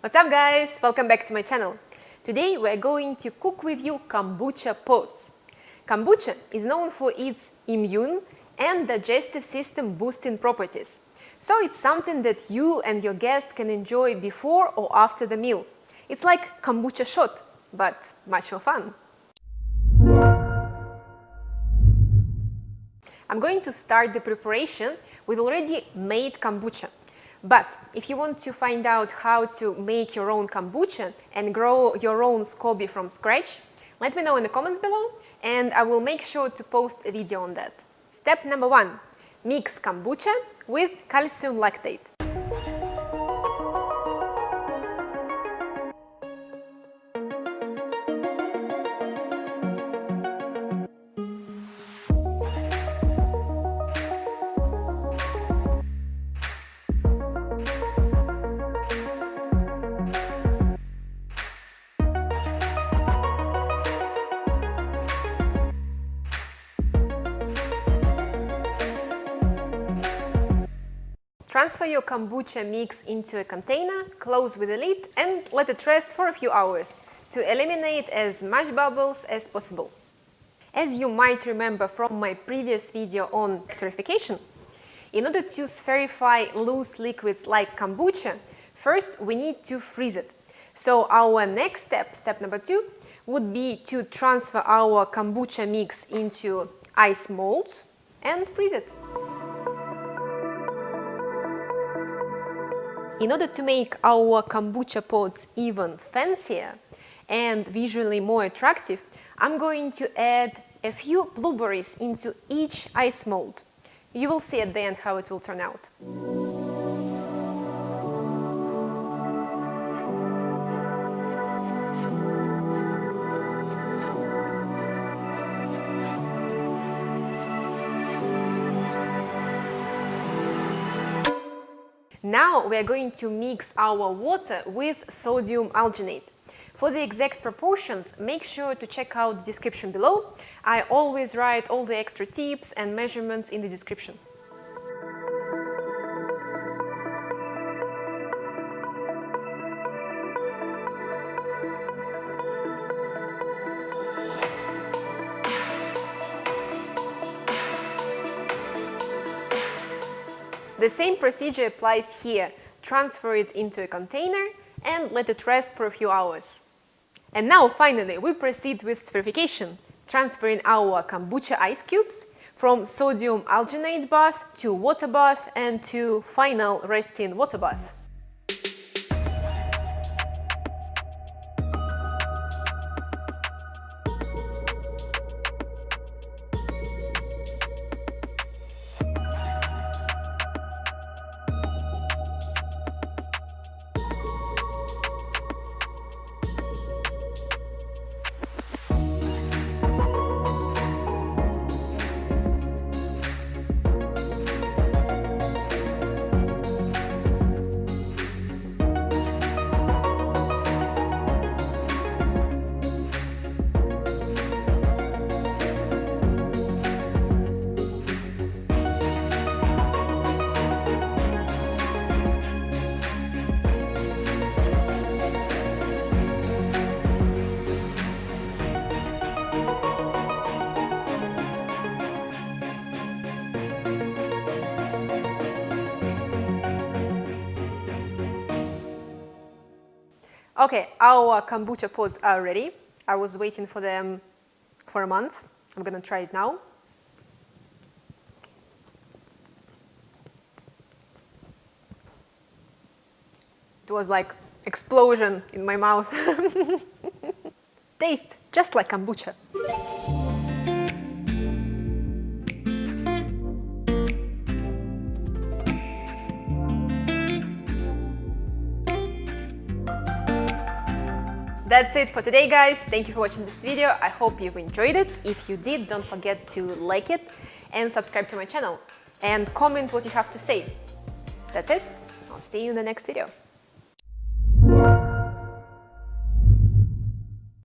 What's up guys? Welcome back to my channel. Today we're going to cook with you kombucha pods. Kombucha is known for its immune and digestive system boosting properties. So it's something that you and your guest can enjoy before or after the meal. It's like kombucha shot, but much more fun. I'm going to start the preparation with already made kombucha. But if you want to find out how to make your own kombucha and grow your own SCOBY from scratch, let me know in the comments below and I will make sure to post a video on that. Step number 1. Mix kombucha with calcium lactate. Transfer your kombucha mix into a container, close with a lid and let it rest for a few hours to eliminate as much bubbles as possible. As you might remember from my previous video on spherification, in order to spherify loose liquids like kombucha, first we need to freeze it. So our next step, step number 2, would be to transfer our kombucha mix into ice molds and freeze it. In order to make our kombucha pods even fancier and visually more attractive, I'm going to add a few blueberries into each ice mold. You will see at the end how it will turn out. Now we are going to mix our water with sodium alginate. For the exact proportions, make sure to check out the description below. I always write all the extra tips and measurements in the description. The same procedure applies here. Transfer it into a container and let it rest for a few hours. And now finally we proceed with spherification, transferring our kombucha ice cubes from sodium alginate bath to water bath and to final resting water bath. Okay, our kombucha pods are ready. I was waiting for them for a month. I'm gonna try it now. It was like explosion in my mouth. Taste just like kombucha. That's it for today guys, thank you for watching this video, I hope you've enjoyed it. If you did, don't forget to like it and subscribe to my channel and comment what you have to say. That's it, I'll see you in the next video.